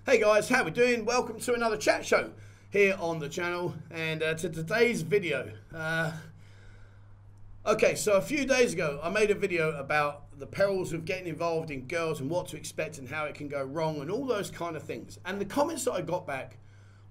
Hey guys, how we doing? Welcome to another chat show here on the channel, and to today's video. Okay, so a few days ago I made a video about the perils of getting involved in girls and what to expect and how it can go wrong and all those kind of things. And the comments that I got back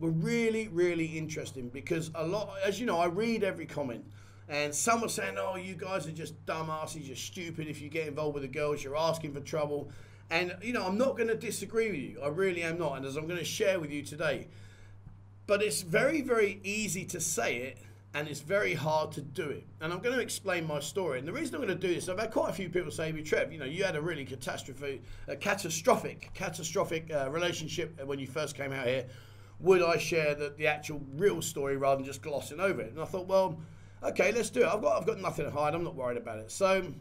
were really interesting, because a lot, as you know, I read every comment, and some were saying, oh, you guys are just dumbasses, you're stupid if you get involved with the girls, you're asking for trouble. And, you know, I'm not going to disagree with you. I really am not. And as I'm going to share with you today. But it's very easy to say it, and it's very hard to do it. And I'm going to explain my story. And the reason I'm going to do this, I've had quite a few people say to me, Trev, you know, you had a really catastrophic relationship when you first came out here. Would I share the actual real story rather than just glossing over it? And I thought, well, okay, let's do it. I've got nothing to hide. I'm not worried about it. So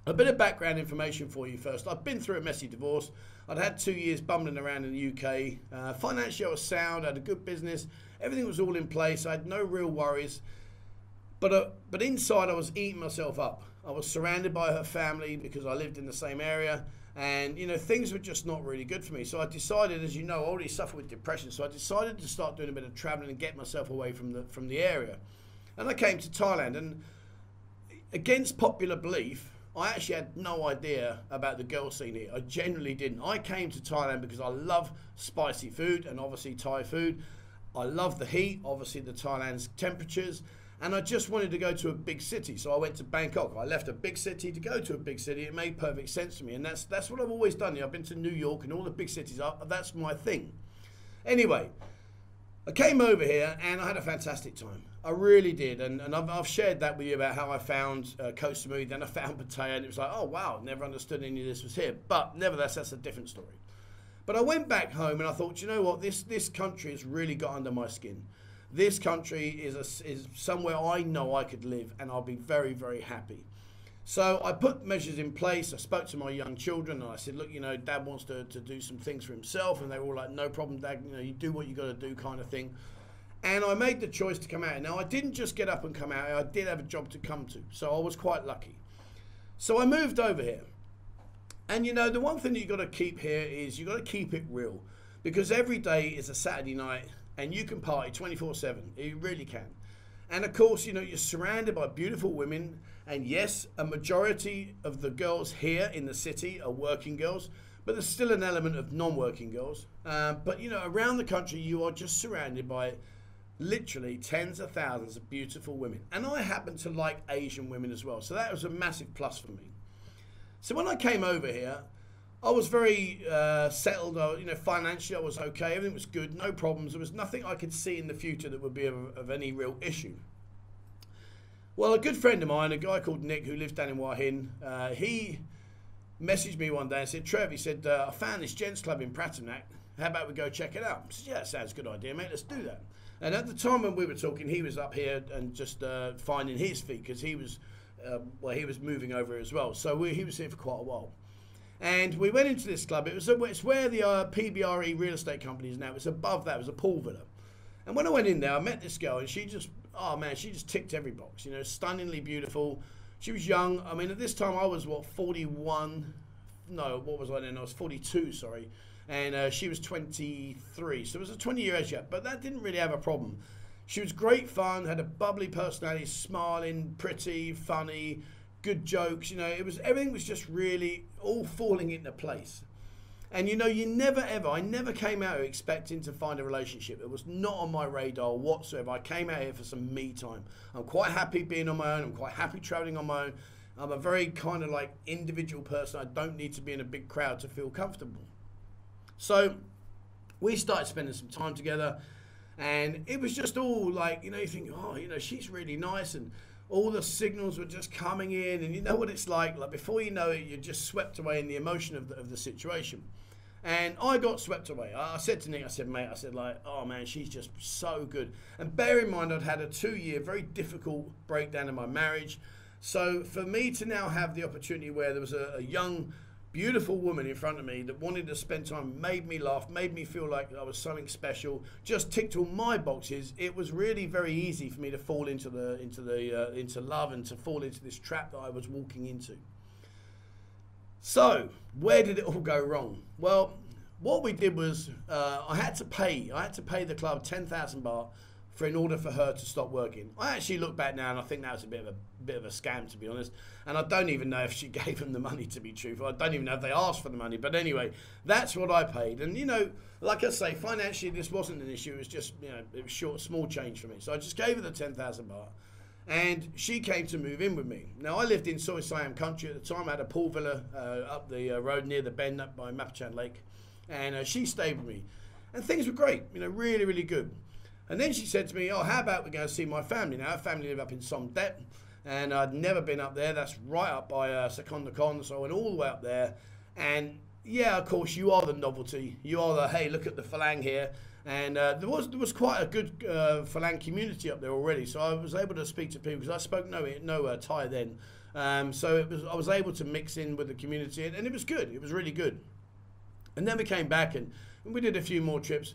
a bit of background information for you first. I've been through a messy divorce. I'd had 2 years bumbling around in the UK. Financially, I was sound. I had a good business. Everything was all in place. I had no real worries. But inside, I was eating myself up. I was surrounded by her family because I lived in the same area. And, you know, things were just not really good for me. So I decided, as you know, I already suffer with depression. So I decided to start doing a bit of traveling and get myself away from the area. And I came to Thailand. And against popular belief, I actually had no idea about the girl scene here. I genuinely didn't. I came to Thailand because I love spicy food and obviously Thai food. I love the heat, obviously the Thailand's temperatures, and I just wanted to go to a big city. So I went to Bangkok. I left a big city to go to a big city. It made perfect sense to me, and that's what I've always done. I've been to New York and all the big cities. That's my thing. Anyway, I came over here and I had a fantastic time. I really did, and I've shared that with you about how I found Koh Samui, then I found Pattaya, and it was like, oh wow, never understood any of this was here. But nevertheless, that's a different story. But I went back home and I thought, you know what, this country has really got under my skin. This country is somewhere I know I could live, and I'll be very happy. So I put measures in place. I spoke to my young children and I said, look, you know, Dad wants to do some things for himself, and they were all like, no problem, Dad, you know, you do what you got to do, kind of thing. And I made the choice to come out. Now, I didn't just get up and come out. I did have a job to come to, so I was quite lucky. So I moved over here. And, you know, the one thing that you've got to keep here is you've got to keep it real, because every day is a Saturday night and you can party 24/7. You really can. And, of course, you know, you're surrounded by beautiful women. And, yes, a majority of the girls here in the city are working girls, but there's still an element of non-working girls. But, you know, around the country, you are just surrounded by literally tens of thousands of beautiful women. And I happen to like Asian women as well. So that was a massive plus for me. So when I came over here, I was very settled. You know, financially I was okay. Everything was good, no problems. There was nothing I could see in the future that would be of any real issue. Well, a good friend of mine, a guy called Nick, who lives down in Hua Hin, he messaged me one day and said, Trev, he said, I found this gents club in Pattaya. How about we go check it out? I said, yeah, sounds a good idea, mate. Let's do that. And at the time when we were talking, he was up here and just finding his feet, because he was moving over as well. So he was here for quite a while. And we went into this club. It's where the PBRE real estate company is now. It's above that. It was a pool villa. And when I went in there, I met this girl, and she just, oh man, she just ticked every box. You know, stunningly beautiful. She was young. I mean, at this time I was, what, 41? No, what was I then? I was 42, sorry. And she was 23, so it was a 20-year age gap, but that didn't really have a problem. She was great fun, had a bubbly personality, smiling, pretty, funny, good jokes. You know, everything was just really all falling into place. And you know, I never came out here expecting to find a relationship. It was not on my radar whatsoever. I came out here for some me time. I'm quite happy being on my own. I'm quite happy traveling on my own. I'm a very kind of like individual person. I don't need to be in a big crowd to feel comfortable. So we started spending some time together, and it was just all like, you know, you think, oh, you know, she's really nice, and all the signals were just coming in, and you know what it's like before you know it, you're just swept away in the emotion of the situation. And I got swept away. I said to Nick, I said, mate, I said, like, oh man, she's just so good. And bear in mind, I'd had a 2-year very difficult breakdown in my marriage. So for me to now have the opportunity where there was a young, beautiful woman in front of me that wanted to spend time, made me laugh, made me feel like I was something special, just ticked all my boxes. It was really very easy for me to fall into love and to fall into this trap that I was walking into. So where did it all go wrong? Well, what we did was I had to pay the club 10,000 baht in order for her to stop working. I actually look back now and I think that was a bit of a scam, to be honest. And I don't even know if she gave them the money, to be truthful. I don't even know if they asked for the money. But anyway, that's what I paid. And you know, like I say, financially this wasn't an issue. It was just, you know, it was small change for me. So I just gave her the 10,000 baht. And she came to move in with me. Now, I lived in Siam country at the time. I had a pool villa up the road near the bend up by Mapachan Lake. And she stayed with me. And things were great, you know, really, really good. And then she said to me, oh, how about we go see my family? Now, her family live up in Sukhumvit, and I'd never been up there. That's right up by KASIKORN, so I went all the way up there. And yeah, of course, you are the novelty. You are the, hey, look at the Falang here. And there was quite a good Falang community up there already, so I was able to speak to people because I spoke no Thai then. So I was able to mix in with the community, and it was good. It was really good. And then we came back and we did a few more trips.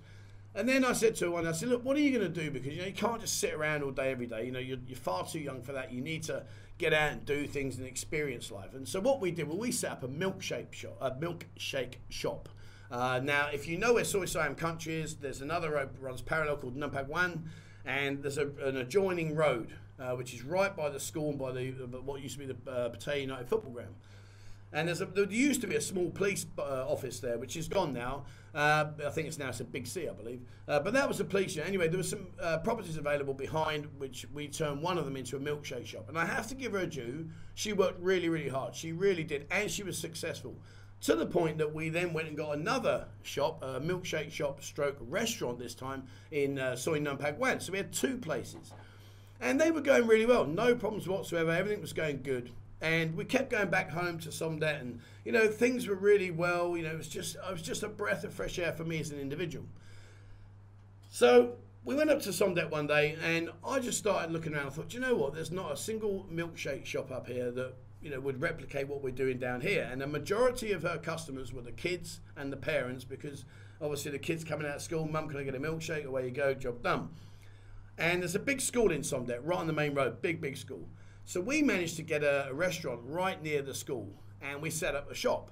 And then I said to her, I said, look, what are you going to do? Because, you know, you can't just sit around all day, every day. You know, you're far too young for that. You need to get out and do things and experience life. And so what we did, well, we set up a milkshake shop. Now, if you know where Siam country is, there's another road that runs parallel called Nampak Wan, and there's an adjoining road, which is right by the school and by what used to be the Pattaya United football ground. And there used to be a small police office there, which is gone now. I think it's a Big C, I believe. But that was a police unit. Anyway, there were some properties available behind, which we turned one of them into a milkshake shop. And I have to give her a due. She worked really, really hard. She really did. And she was successful. To the point that we then went and got another shop, a milkshake shop stroke restaurant this time in Soi Nampak Wan. So we had two places. And they were going really well. No problems whatsoever. Everything was going good. And we kept going back home to Somdet, and you know, things were really well. You know, it was just a breath of fresh air for me as an individual. So we went up to Somdet one day, and I just started looking around. I thought, you know what? There's not a single milkshake shop up here that, you know, would replicate what we're doing down here. And the majority of her customers were the kids and the parents, because obviously the kids coming out of school, mum, can I get a milkshake? Away you go, job done. And there's a big school in Somdet, right on the main road, big school. So we managed to get a restaurant right near the school, and we set up a shop,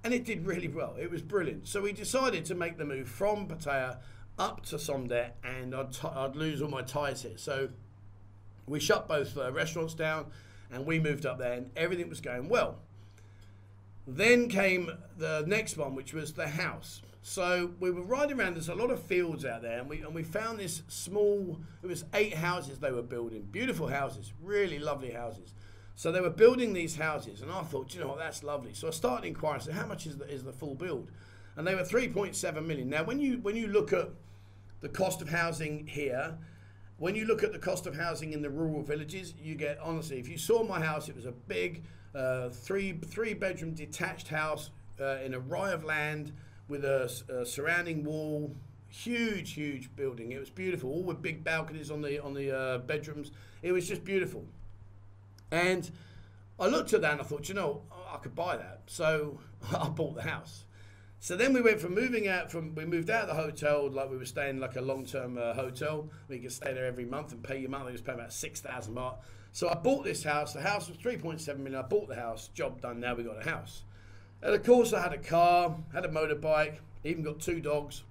and it did really well. It was brilliant. So we decided to make the move from Pattaya up to Somdet, and I'd lose all my ties here. So we shut both restaurants down, and we moved up there, and everything was going well. Then came the next one, which was the house. So we were riding around, there's a lot of fields out there, and we found this small, it was 8 houses they were building, beautiful houses, really lovely houses. So they were building these houses, and I thought, you know what, that's lovely. So I started inquiring, so how much is the full build? And they were 3.7 million. Now when you look at the cost of housing here, when you look at the cost of housing in the rural villages, you get, honestly, if you saw my house, it was a big three bedroom detached house in a rye of land, with a surrounding wall, huge building. It was beautiful, all with big balconies on the bedrooms. It was just beautiful. And I looked at that and I thought, you know, I could buy that. So I bought the house. So then we went from we moved out of the hotel, like we were staying like a long-term hotel. We could stay there every month and pay your month. I was paying about 6,000 baht. So I bought this house. The house was 3.7 million. I bought the house, job done. Now we got a house. And of course I had a car, had a motorbike, even got 2 dogs,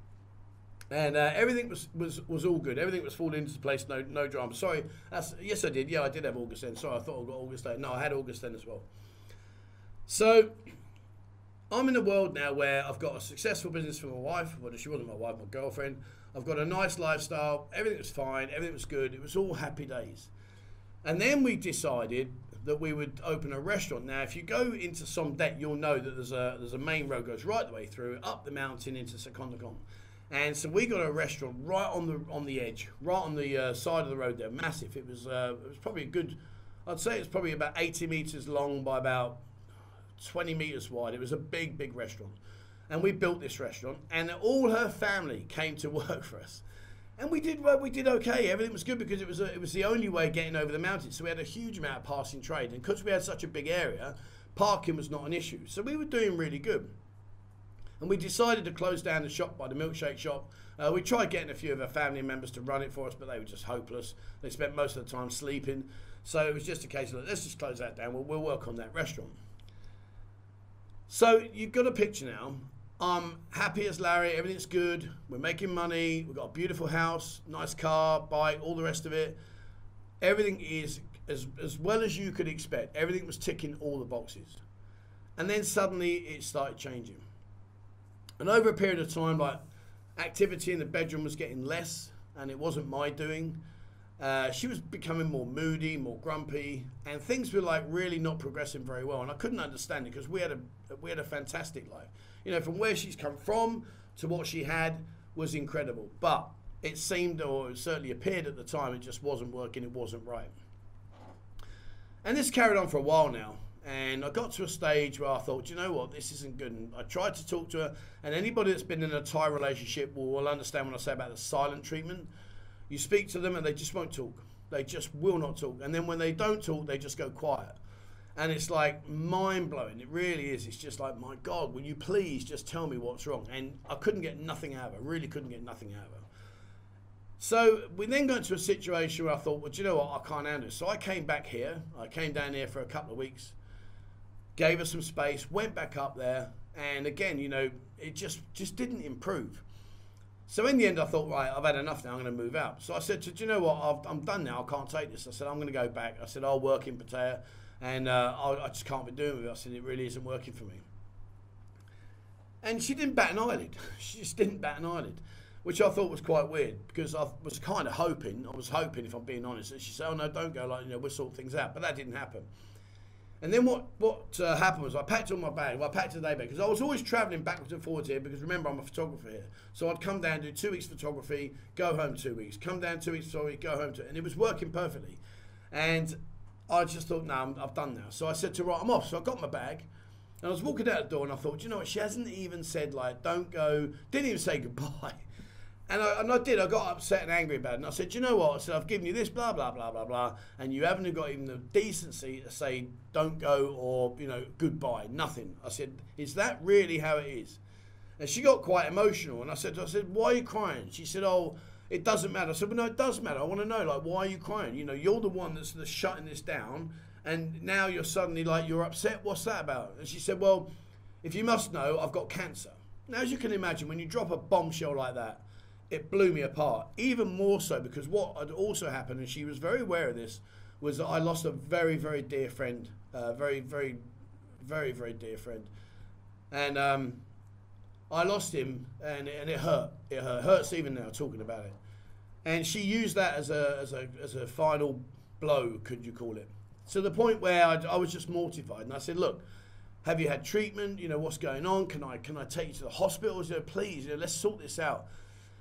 and everything was all good. Everything was falling into place, no drama. Sorry, yes I did. Yeah, I did have August then. Sorry, I thought I got August then. No, I had August then as well. So I'm in a world now where I've got a successful business for my wife. Well, she wasn't my wife, my girlfriend. I've got a nice lifestyle. Everything was fine. Everything was good. It was all happy days. And then we decided that we would open a restaurant. Now, if you go into Somdet, you'll know that there's a main road goes right the way through, up the mountain into KASIKORN. And so we got a restaurant right on the edge, right on the side of the road there, massive. It was probably a good, I'd say it's probably about 80 meters long by about 20 meters wide. It was a big restaurant. And we built this restaurant, and all her family came to work for us. And we did okay. Everything was good because it was the only way getting over the mountains. So we had a huge amount of passing trade, and because we had such a big area, parking was not an issue. So we were doing really good. And we decided to close down the shop by the milkshake shop. We tried getting a few of our family members to run it for us, but they were just hopeless. They spent most of the time sleeping. So it was just a case of, let's just close that down. We'll work on that restaurant. So you've got a picture now. I'm happy as Larry, everything's good, we're making money, we've got a beautiful house, nice car, bike, all the rest of it. Everything is as well as you could expect. Everything was ticking all the boxes. And then suddenly it started changing. And over a period of time, like, activity in the bedroom was getting less, and it wasn't my doing. She was becoming more moody, more grumpy, and things were like really not progressing very well. And I couldn't understand it because we had a fantastic life. You know, from where she's come from to what she had was incredible. But it seemed, or it certainly appeared at the time, it just wasn't working, it wasn't right. And this carried on for a while now. And I got to a stage where I thought, you know what, this isn't good. And I tried to talk to her, and anybody that's been in a Thai relationship will understand when I say about the silent treatment. You speak to them and they just won't talk. They just will not talk. And then when they don't talk, they just go quiet. And it's like mind-blowing. It really is. It's just like, my God, will you please just tell me what's wrong? And I couldn't get nothing out of her. Really couldn't get nothing out of her. So we then got into a situation where I thought, well, do you know what? I can't handle it. So I came back here. I came down here for a couple of weeks, gave her some space, went back up there. And again, you know, it just didn't improve. So in the end, I thought, right, I've had enough now. I'm going to move out. So I said, do you know what? I'm done now. I can't take this. I said, I'm going to go back. I said, I'll work in Pattaya. And I just can't be doing it. I said, it really isn't working for me. And she didn't bat an eyelid. She just didn't bat an eyelid, which I thought was quite weird because I was kind of hoping, if I'm being honest, that she said, oh no, don't go, like, you know, we'll sort things out. But that didn't happen. And then what happened was I packed all my bag. Well, I packed a day bag because I was always travelling backwards and forwards here because remember, I'm a photographer here. So I'd come down, do 2 weeks photography, go home 2 weeks, come down 2 weeks photography, go home and it was working perfectly. And I just thought, no, I've done now. So I said to her, right, I'm off. So I got my bag and I was walking out the door and I thought, you know what, she hasn't even said, like, don't go, didn't even say goodbye. And I did. I got upset and angry about it. And I said, you know what? I said, I've given you this, blah, blah, blah, blah, blah. And you haven't got even the decency to say, don't go or, you know, goodbye. Nothing. I said, is that really how it is? And she got quite emotional. And I said, why are you crying? She said, oh, it doesn't matter. I said, well, no, it does matter. I want to know, like, why are you crying? You know, you're the one that's shutting this down. And now you're suddenly, like, you're upset. What's that about? And she said, well, if you must know, I've got cancer. Now, as you can imagine, when you drop a bombshell like that, it blew me apart, even more so because what had also happened, and she was very aware of this, was that I lost a very, very dear friend, very, very, very, very dear friend. And I lost him, and it hurt. It hurts even now talking about it. And she used that as a final blow, could you call it? To the point where I was just mortified, and I said, look, have you had treatment? You know, what's going on? Can I take you to the hospital? You know, please, you know, let's sort this out.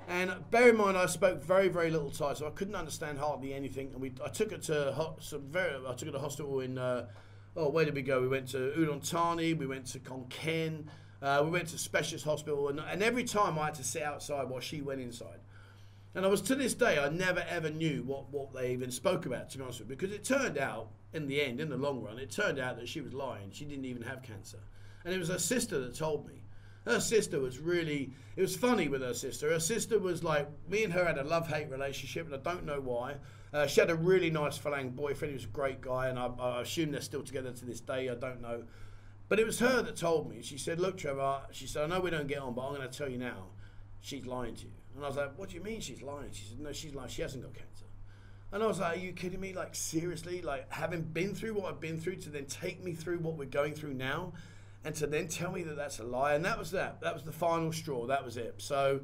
And bear in mind, I spoke very, very little Thai, so I couldn't understand hardly anything. And I took her to the hospital in, where did we go? We went to Udon Thani, we went to Khon Kaen, we went to specialist hospital, and every time I had to sit outside while she went inside. And I was, to this day, I never ever knew what they even spoke about, to be honest with you, because it turned out, in the end, in the long run, it turned out that she was lying. She didn't even have cancer. And it was her sister that told me. Her sister was really, it was funny with her sister. Her sister was like, me and her had a love-hate relationship, and I don't know why. She had a really nice Falang boyfriend. He was a great guy, and I assume they're still together to this day. I don't know. But it was her that told me. She said, look, Trevor, she said, I know we don't get on, but I'm going to tell you now, she's lying to you. And I was like, what do you mean she's lying? She said, no, she's lying. She hasn't got cancer. And I was like, are you kidding me? Like, seriously? Like, having been through what I've been through to then take me through what we're going through now? And to then tell me that that's a lie. And that was that. That was the final straw. That was it. So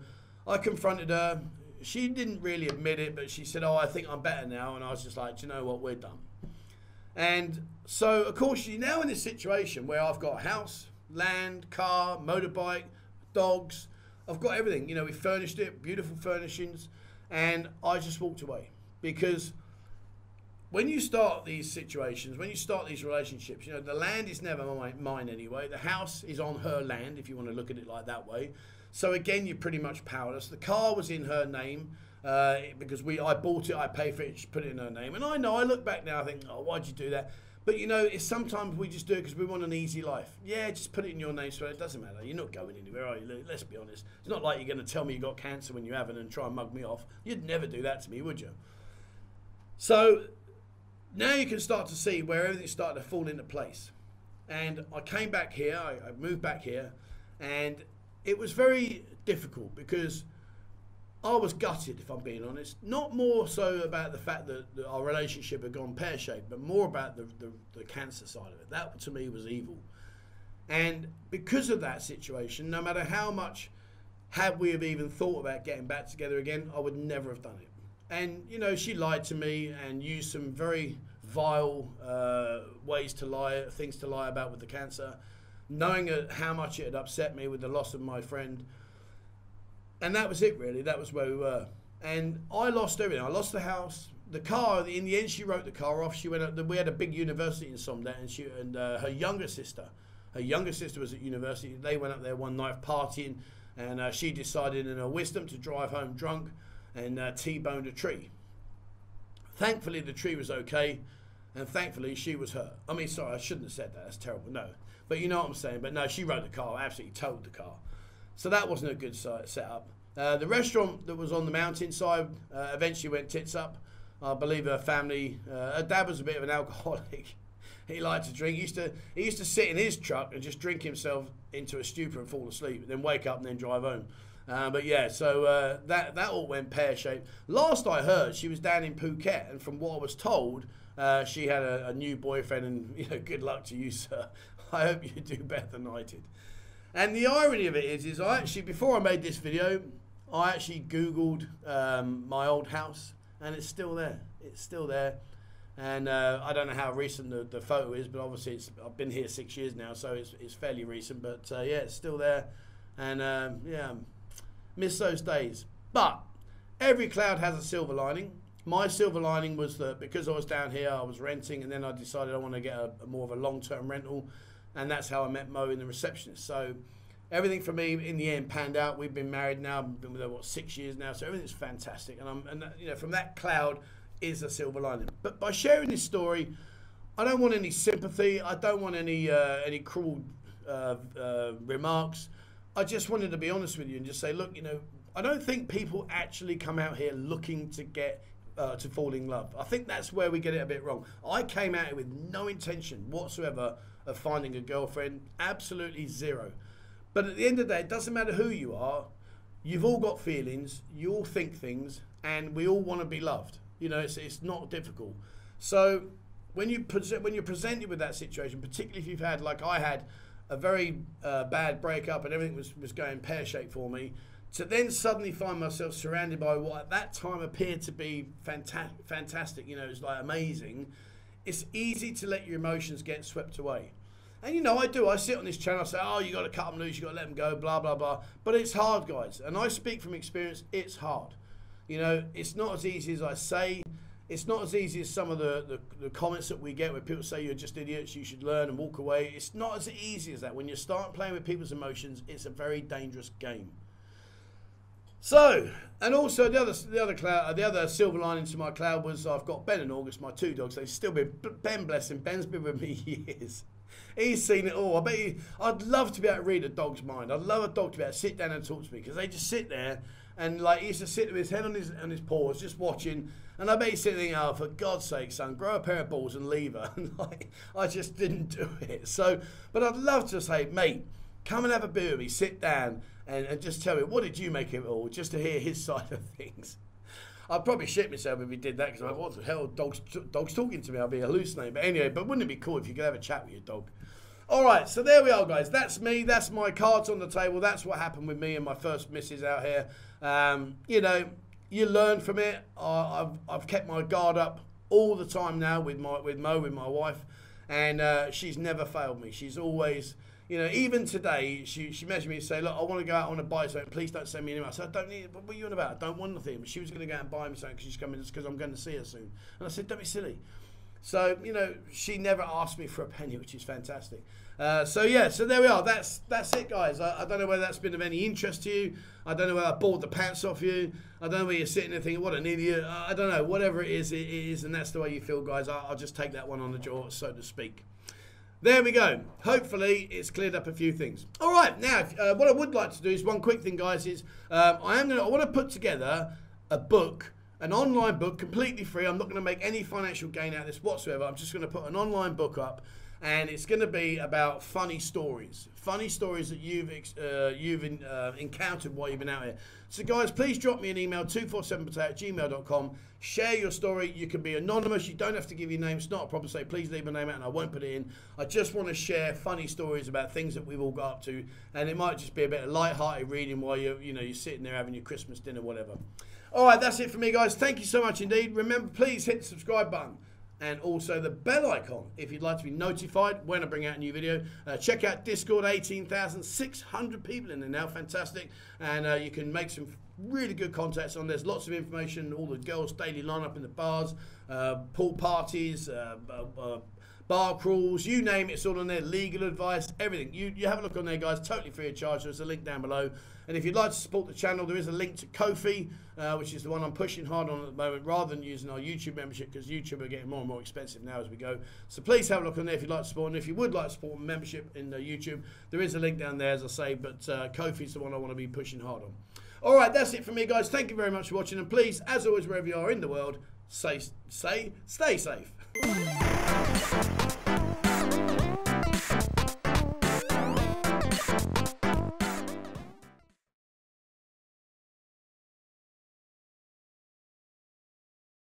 I confronted her. She didn't really admit it, but she said, oh, I think I'm better now. And I was just like, do you know what? We're done. And so, of course, she's now in this situation where I've got a house, land, car, motorbike, dogs. I've got everything. You know, we furnished it, beautiful furnishings. And I just walked away because when you start these situations, when you start these relationships, you know, the land is never mine anyway. The house is on her land, if you want to look at it like that way. So again, you're pretty much powerless. The car was in her name because I bought it, I paid for it, she put it in her name. And I know, I look back now, I think, oh, why'd you do that? But you know, it's sometimes we just do it because we want an easy life. Yeah, just put it in your name, so it doesn't matter. You're not going anywhere, are you? Let's be honest. It's not like you're going to tell me you got cancer when you haven't and try and mug me off. You'd never do that to me, would you? So now you can start to see where everything started to fall into place. And I came back here, I moved back here, and it was very difficult because I was gutted, if I'm being honest. Not more so about the fact that our relationship had gone pear-shaped, but more about the cancer side of it. That, to me, was evil. And because of that situation, no matter how much had we have even thought about getting back together again, I would never have done it. And, you know, she lied to me and used some very vile ways to lie, things to lie about with the cancer, knowing how much it had upset me with the loss of my friend. And that was it, really. That was where we were. And I lost everything. I lost the house, the car. In the end, she wrote the car off. She went up. We had a big university in Somdet, and her younger sister was at university. They went up there one night partying, and she decided in her wisdom to drive home drunk and T-boned a tree. Thankfully, the tree was okay, and thankfully, she was hurt. I mean, sorry, I shouldn't have said that. That's terrible. No. But you know what I'm saying. But no, she wrote the car, absolutely towed the car. So that wasn't a good setup. The restaurant that was on the mountainside eventually went tits up. I believe her family, her dad was a bit of an alcoholic. He liked to drink. He used to sit in his truck and just drink himself into a stupor and fall asleep, and then wake up and then drive home. But yeah, so that all went pear-shaped. Last I heard, she was down in Phuket, and from what I was told, she had a new boyfriend, and you know, good luck to you, sir. I hope you do better than I did. And the irony of it is I actually, before I made this video, I actually Googled my old house, and it's still there. It's still there. And I don't know how recent the photo is, but obviously I've been here 6 years now, so it's fairly recent. But yeah, it's still there. And yeah, miss those days. But every cloud has a silver lining. My silver lining was that because I was down here, I was renting, and then I decided I want to get a more of a long-term rental. And that's how I met Mo and the receptionist. So everything for me in the end panned out. We've been married now. I've been with her, what, 6 years now. So everything's fantastic. And you know, from that cloud is a silver lining. But by sharing this story, I don't want any sympathy. I don't want any cruel remarks. I just wanted to be honest with you and just say, look, you know, I don't think people actually come out here looking to get to fall in love. I think that's where we get it a bit wrong. I came out here with no intention whatsoever of finding a girlfriend, absolutely zero. But at the end of the day, it doesn't matter who you are. You've all got feelings. You all think things, and we all want to be loved. You know, it's not difficult. So when you're presented with that situation, particularly if you've had, like I had, a very bad breakup and everything was going pear-shaped for me, to then suddenly find myself surrounded by what at that time appeared to be fantastic, you know, it's like amazing. It's easy to let your emotions get swept away. And you know, I do. I sit on this channel, I say, oh, you got to cut them loose, you got to let them go, blah, blah, blah. But it's hard, guys. And I speak from experience, it's hard. You know, it's not as easy as I say. It's not as easy as some of the comments that we get where people say you're just idiots, you should learn and walk away. It's not as easy as that. When you start playing with people's emotions, it's a very dangerous game. So, and also the other silver lining to my cloud was I've got Ben and August, my two dogs. They've still been, Ben bless him, Ben's been with me years. He's seen it all. I'd love to be able to read a dog's mind. I'd love a dog to be able to sit down and talk to me, because they just sit there and like he used to sit with his head on his paws, just watching. And I bet he's sitting thinking, oh, for God's sake, son, grow a pair of balls and leave her. And like, I just didn't do it. So, but I'd love to say, mate, come and have a beer with me, sit down and just tell me, what did you make of it all, just to hear his side of things. I'd probably shit myself if he did that, because I'm like, what the hell, dog's talking to me, I'll be hallucinating. But anyway, but wouldn't it be cool if you could have a chat with your dog? All right, so there we are, guys. That's me. That's my cards on the table. That's what happened with me and my first missus out here. You know, you learn from it. I've kept my guard up all the time now with Mo, with my wife, and she's never failed me. She's always, you know, even today, she messaged me and say, look, I want to go out on a buy something. Please don't send me an email. I said, I don't need it. What are you on about? I don't want anything. But she was going to go out and buy me something because she's coming just because I'm going to see her soon. And I said, don't be silly. So, you know, she never asked me for a penny, which is fantastic. So, yeah, so there we are. That's it, guys. I don't know whether that's been of any interest to you. I don't know whether I bored the pants off you. I don't know whether you're sitting there thinking, what an idiot. I don't know. Whatever it is, and that's the way you feel, guys. I'll just take that one on the jaw, so to speak. There we go. Hopefully, it's cleared up a few things. All right, now, what I would like to do is one quick thing, guys, is I want to put together a book, an online book, completely free. I'm not going to make any financial gain out of this whatsoever. I'm just going to put an online book up. and it's going to be about funny stories that you've encountered while you've been out here. So guys, please drop me an email, 247pattaya@gmail.com. Share your story. You can be anonymous. You don't have to give your name. It's not a problem. Say, please leave my name out and I won't put it in. I just want to share funny stories about things that we've all got up to, and it might just be a bit of light-hearted reading while you're sitting there having your Christmas dinner, whatever. All right, that's it for me, guys. Thank you so much indeed. Remember, please hit the subscribe button and also the bell icon if you'd like to be notified when I bring out a new video. Check out Discord, 18,600 people in there now, fantastic. And you can make some really good contacts on. There's lots of information, all the girls' daily lineup in the bars, pool parties, bar crawls, you name it, it's all on there, legal advice, everything. You have a look on there, guys, totally free of charge. There's a link down below. And if you'd like to support the channel, there is a link to Ko-fi, which is the one I'm pushing hard on at the moment, rather than using our YouTube membership, because YouTube are getting more and more expensive now as we go. So please have a look on there if you'd like to support. And if you would like to support membership in YouTube, there is a link down there, as I say, but Ko-fi is the one I want to be pushing hard on. All right, that's it for me, guys. Thank you very much for watching. And please, as always, wherever you are in the world, stay safe.